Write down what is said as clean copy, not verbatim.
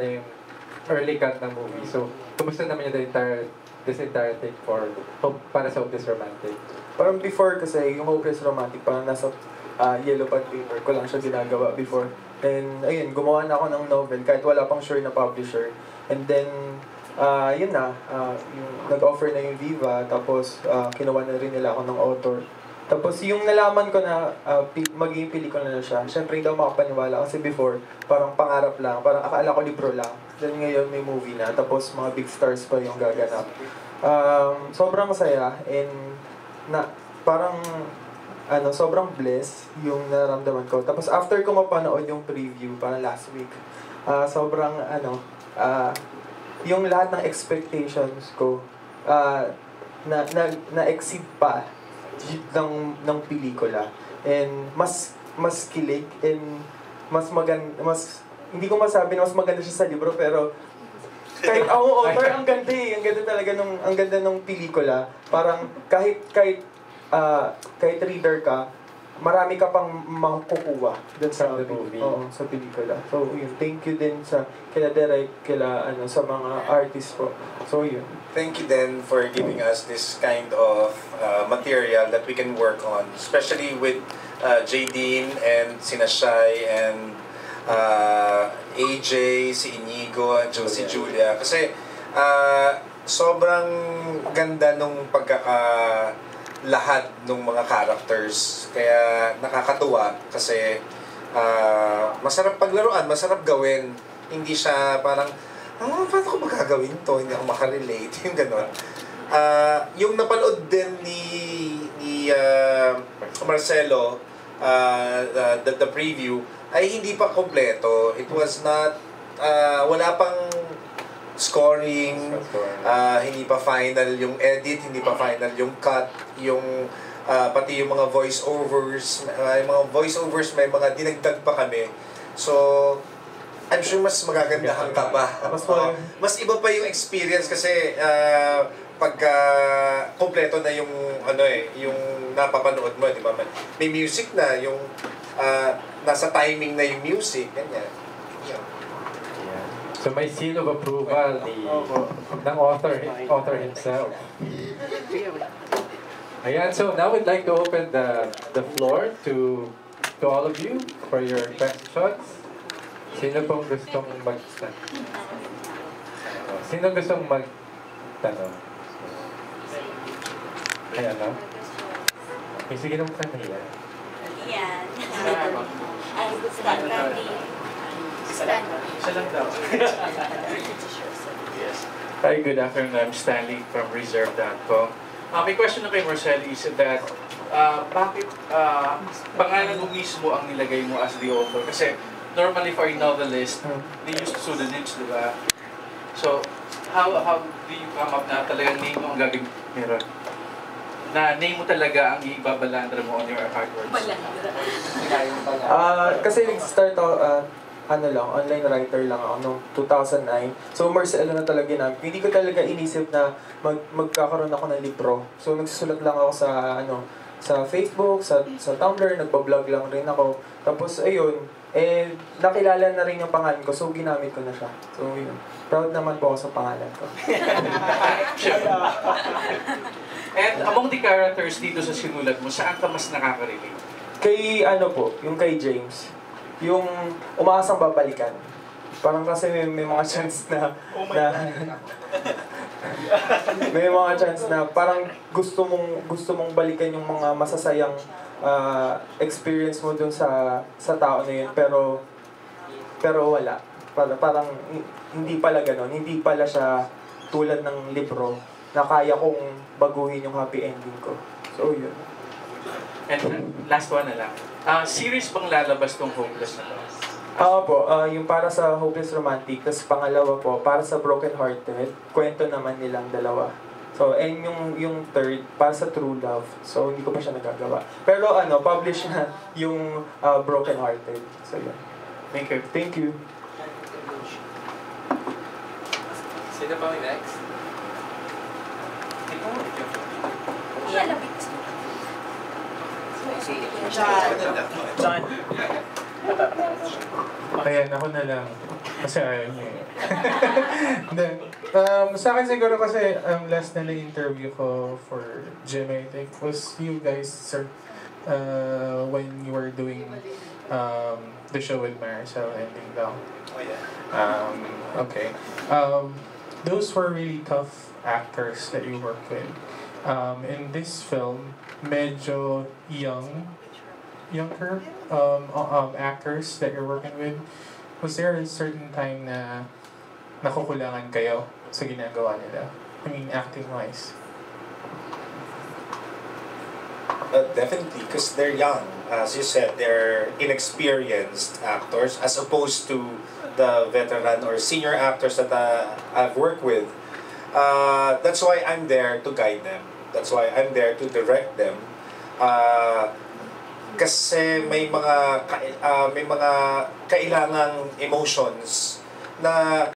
yung early cut ng movie. So, kumusta naman yung this entire take for para sa Hopeless Romantic? Parang before kasi, yung Hopeless Romantic, parang nasa yellow pad paper ko lang siya ginagawa before. And ayun, gumawa na ako ng novel kahit wala pang sure na publisher. And then, yun na, yung nag-offer na yung Viva, tapos kinuha na rin nila ako ng author. Tapos yung nalaman ko na magiging pelikula na siya, syempre hindi ako makapaniwala kasi before, parang pangarap lang, parang akala ko libro lang. Then ngayon may movie na, tapos mga big stars pa yung gaganap. Sobrang saya and parang sobrang blessed yung nararamdaman ko. Tapos after ko mapanood yung preview, parang last week, sobrang yung lahat ng expectations ko na-exceed pa ng pelikula. And mas kilig and mas hindi ko masabi na mas maganda siya sa libro, pero kahit ako author, ang ganda eh. Ang ganda talaga ang ganda ng pelikula. Parang kahit reader ka, marami ka pang makukuha dun sa movie. Oo, sa pelikula. So, yun. Thank you din sa kila Derek, sa mga artists po. So, yun. Thank you then for giving us this kind of material that we can work on, especially with Jadine and Sina Shai and AJ, si Inigo, at si Julia. Kasi sobrang ganda nung lahat ng mga characters. Kaya nakakatuwa kasi masarap paglaruan, masarap gawin. Hindi siya parang, paano ko magagawin to? Hindi ako makarelate. Yung gano'n. Yung napanood din ni Marcelo, the preview, ay hindi pa kompleto. It was not, wala pang scoring, hindi pa final yung edit, hindi pa final yung cut, yung pati yung mga voice-overs, may mga dinagdag pa kami. So, I'm sure mas magagandahan ka pa. Mas iba pa yung experience kasi pagka kompleto na yung yung napapanood mo, di ba? May music na, yung nasa timing na yung music, ganyan. Yeah. So may seal of approval ng author himself. Ayan, so now we'd like to open the floor to all of you for your questions. Sino pong gustong mag-tanong? Sino gustong mag-tanong? Ayan, no? Okay, sige naman sa kanila. Yan. Ay, Stanley. Siya lang daw. Yes. Hi, good afternoon. I'm Stanley from Reserve.com. May question na kay Marcel is that bakit pangalan mo mismo ang nilagay mo as the author? Kasi normally for a novelist, they use pseudonyms, di ba? So, how do you come up na talagang name mo ang gagawin meron? Na name mo talaga ang ibabalandra mo on your artworks? Kasi nag-start ako, online writer lang ako noong 2009. So, Marcelo na talaga namin. Hindi ko talaga inisip na magkakaroon ako ng libro. So, nagsusulat lang ako sa Facebook, sa Tumblr, nagpa-vlog lang rin ako. Tapos, ayun, nakilala na rin yung pangalan ko, so ginamit ko na siya. So, yun. Proud naman po ako sa pangalan ko. And among the characters dito sa sinulat mo, saan ka mas nakaka-relate? Kay yung kay James. Yung umaasang babalikan. Parang kasi may mga chance na may mga chance na parang gusto mong balikan yung mga masasayang experience mo dun sa tao na yun, pero wala. Parang hindi pala ganon. Hindi pala siya tulad ng libro na kaya kong baguhin yung happy ending ko. So, yun. And last one na lang. Series bang lalabas tong Hopeless na to? Po, yung para sa Hopeless Romantic, tapos pangalawa po, para sa Broken Hearted, kwento naman nilang dalawa. So, and yung third, para sa True Love. So, hindi ko pa siya nagagawa. Pero publish na yung Broken Hearted. So, yun. Thank you. Thank you. Sino pa may next? Yan. John. Ayan, ako na lang. Kasi ayaw niyo eh. Hindi. Sa akin siguro kasi ang last na na-interview ko for Jim, I think, was you guys, sir, when you were doing the show with Maricel and Ding Dong. Oh, yeah. Okay. Those were really tough actors that you worked with. In this film, medyo younger actors that you're working with. Was there a certain time na nakukulangan kayo sa ginagawa nila? I mean, acting-wise. Definitely, because they're young. As you said, they're inexperienced actors as opposed to the veteran or senior actors that I've worked with. That's why I'm there to guide them. That's why I'm there to direct them. Kasi may mga kailangang emotions na